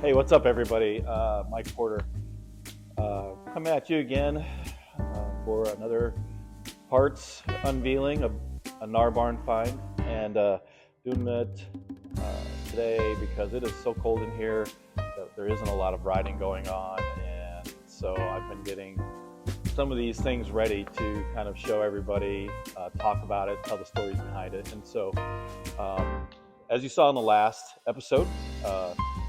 Hey, what's up, everybody? Mike Porter coming at you again for another parts unveiling of a GnarBarn find, and doing it today because it is so cold in here that there isn't a lot of riding going on, and so I've been getting some of these things ready to kind of show everybody, talk about it, tell the stories behind it, and so as you saw in the last episode.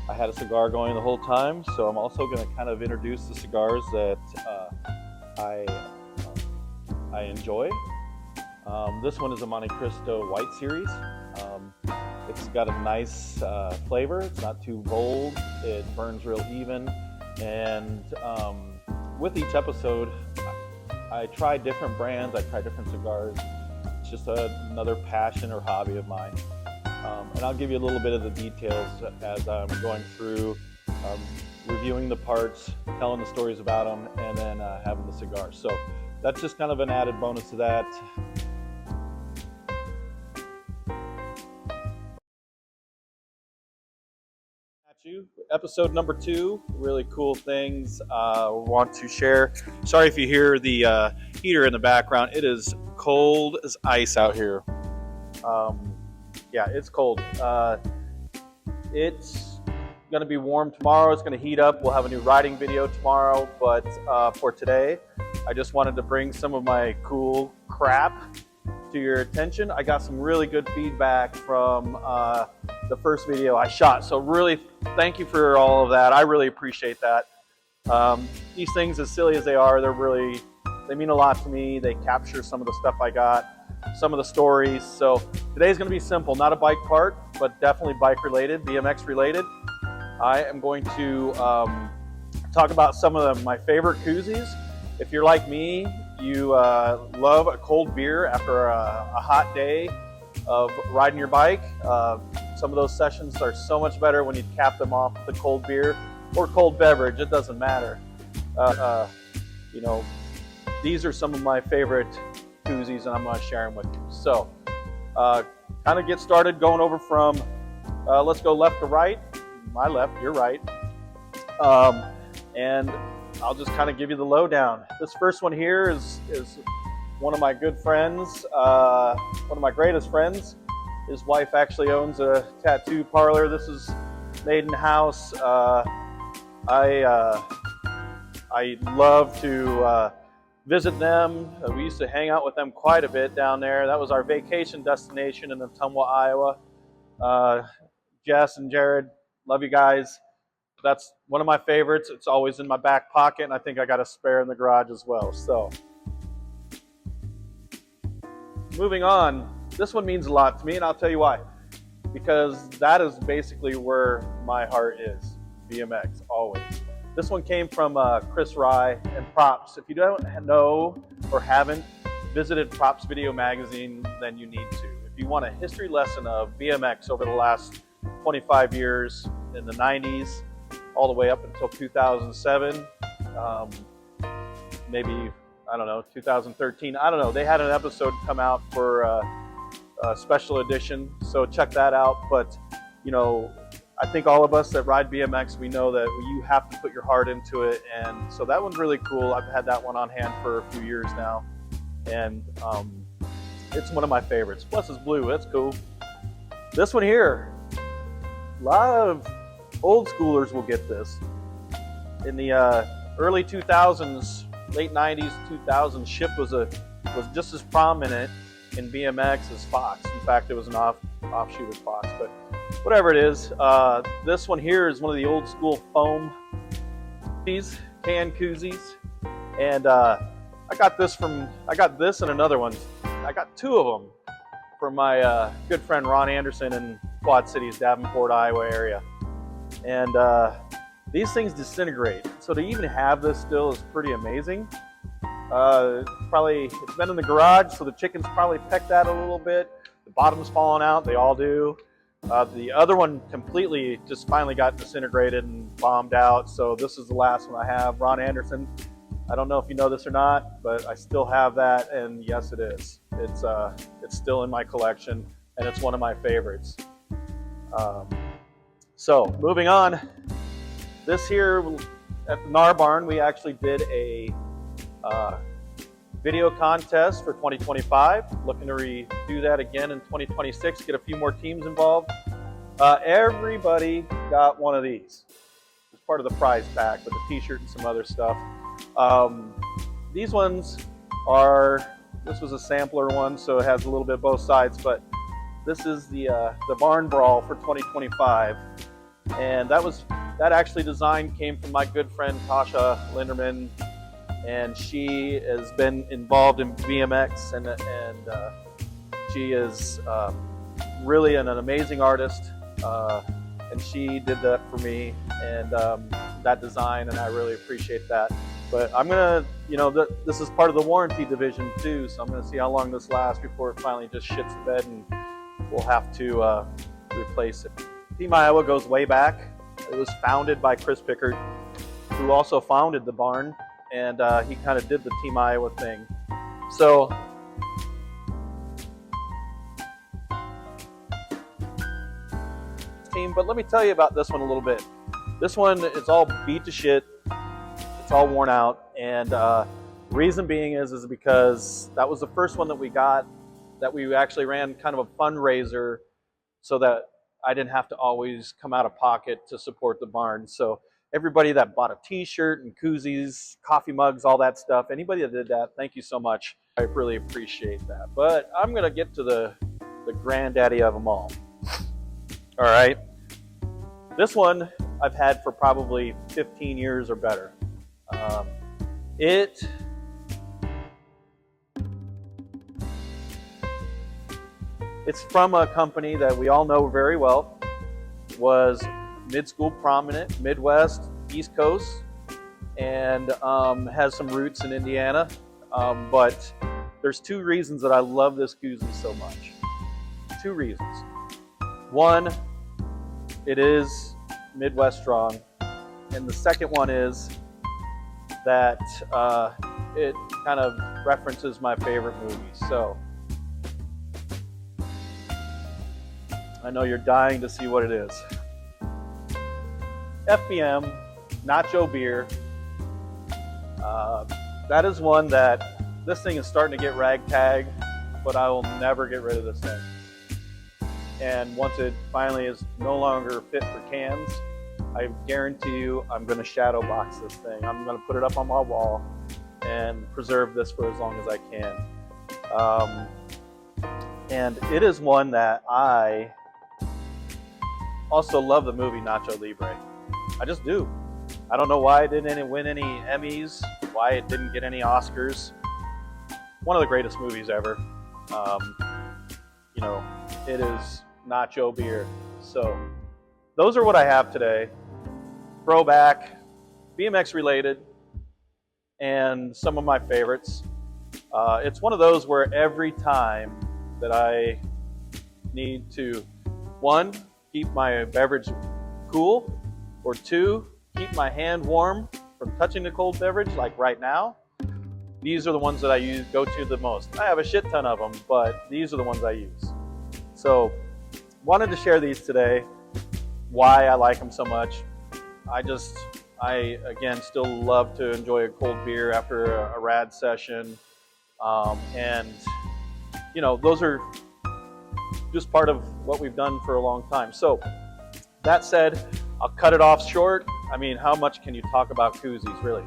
I had a cigar going the whole time, so I'm also going to kind of introduce the cigars that I enjoy. This one is a Monte Cristo White Series. It's got a nice flavor. It's not too bold. It burns real even. And with each episode, I try different brands. I try different cigars. It's just another passion or hobby of mine. And I'll give you a little bit of the details as I'm going through, reviewing the parts, telling the stories about them, and then having the cigars. So that's just kind of an added bonus to that. Episode number 2, really cool things want to share. Sorry if you hear the heater in the background. It is cold as ice out here. Yeah, it's cold. It's going to be warm tomorrow. It's going to heat up. We'll have a new riding video tomorrow. But for today, I just wanted to bring some of my cool crap to your attention. I got some really good feedback from the first video I shot. So really, thank you for all of that. I really appreciate that. These things, as silly as they are, they mean a lot to me. They capture some of the stuff I got, some of the stories. So today's going to be simple, not a bike part, but definitely bike related, BMX related. I am going to talk about some of my favorite koozies. If you're like me, you love a cold beer after a hot day of riding your bike. Some of those sessions are so much better when you cap them off with a cold beer or cold beverage. It doesn't matter. These are some of my favorite koozies, and I'm going to share them with you. So, kind of get started going over from, let's go left to right. My left, your right. And I'll just kind of give you the lowdown. This first one here is one of my good friends, one of my greatest friends. His wife actually owns a tattoo parlor. This is made in house. I love to visit them. We used to hang out with them quite a bit down there. That was our vacation destination in Ottumwa, Iowa. Jess and Jared, love you guys. That's one of my favorites. It's always in my back pocket, and I think I got a spare in the garage as well. So, moving on. This one means a lot to me, and I'll tell you why. Because that is basically where my heart is. BMX, always. This one came from Chris Rye and Props. If you don't know or haven't visited Props Video Magazine, then you need to. If you want a history lesson of BMX over the last 25 years, in the 90s, all the way up until 2007, maybe, I don't know, 2013. I don't know. They had an episode come out for a special edition, so check that out. But, I think all of us that ride BMX, we know that you have to put your heart into it, and so that one's really cool. I've had that one on hand for a few years now, and it's one of my favorites. Plus it's blue, that's cool. This one here, a lot of old schoolers will get this. In the early 2000s, late 90s, 2000s, Ship was just as prominent in BMX as Fox. In fact, it was an offshoot of Fox, but whatever it is, this one here is one of the old school foam can koozies, and I got this and another one. I got 2 of them from my good friend Ron Anderson in Quad Cities, Davenport, Iowa area, and these things disintegrate. So to even have this still is pretty amazing. It's been in the garage, so the chickens probably pecked at it a little bit. The bottom's falling out, they all do. The other one completely just finally got disintegrated and bombed out, so this is the last one I have. Ron Anderson, I don't know if you know this or not, but I still have that, and yes, it is. It's still in my collection, and it's one of my favorites. So moving on, This here at the GnarBarn, we actually did a video contest for 2025. Looking to redo that again in 2026, get a few more teams involved. Everybody got one of these. It's part of the prize pack with a t-shirt and some other stuff. These ones are, this was a sampler one, so it has a little bit of both sides, but this is the Barn Brawl for 2025. And that actually design came from my good friend Tasha Linderman, and she has been involved in BMX, and she is really an amazing artist, and she did that for me, and that design, and I really appreciate that. But I'm gonna, this is part of the warranty division too, so I'm gonna see how long this lasts before it finally just shits the bed and we'll have to replace it. Team Iowa goes way back. It was founded by Chris Pickard, who also founded the barn, and he kind of did the Team Iowa thing. So team, but let me tell you about this one a little bit. This one is all beat to shit. It's all worn out, and reason being is because that was the first one that we got, that we actually ran kind of a fundraiser so that I didn't have to always come out of pocket to support the barn. So everybody that bought a t-shirt and koozies, coffee mugs, all that stuff, anybody that did that, thank you so much. I really appreciate that. But I'm gonna get to the granddaddy of them all. All right, this one I've had for probably 15 years or better. It's from a company that we all know very well, was mid-school prominent, Midwest, East Coast, and has some roots in Indiana. But there's two reasons that I love this koozie so much. Two reasons. One, it is Midwest strong, and the second one is that it kind of references my favorite movies. So I know you're dying to see what it is. FBM Nacho Beer. That is one that this thing is starting to get ragtag, but I will never get rid of this thing. And once it finally is no longer fit for cans, I guarantee you I'm going to shadow box this thing. I'm going to put it up on my wall and preserve this for as long as I can. And it is one that I also love, the movie Nacho Libre. I just do. I don't know why it didn't win any Emmys, why it didn't get any Oscars. One of the greatest movies ever. It is Nacho Beer. So those are what I have today. Throwback, BMX related, and some of my favorites. It's one of those where every time that I need to, one, keep my beverage cool, or two, keep my hand warm from touching the cold beverage, like right now, these are the ones that I go to the most. I have a shit ton of them, but these are the ones I use. So wanted to share these today, why I like them so much. I again still love to enjoy a cold beer after a rad session, and those are just part of what we've done for a long time. So that said, I'll cut it off short. I mean, how much can you talk about koozies, really?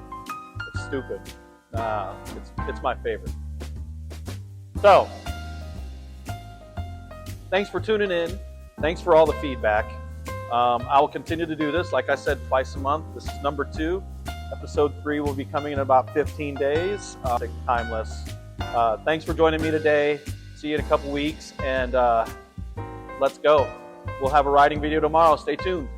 It's stupid. It's my favorite. So thanks for tuning in. Thanks for all the feedback. I will continue to do this, like I said, twice a month. This is number 2. Episode 3 will be coming in about 15 days. Timeless. Thanks for joining me today. See you in a couple weeks, and let's go. We'll have a riding video tomorrow. Stay tuned.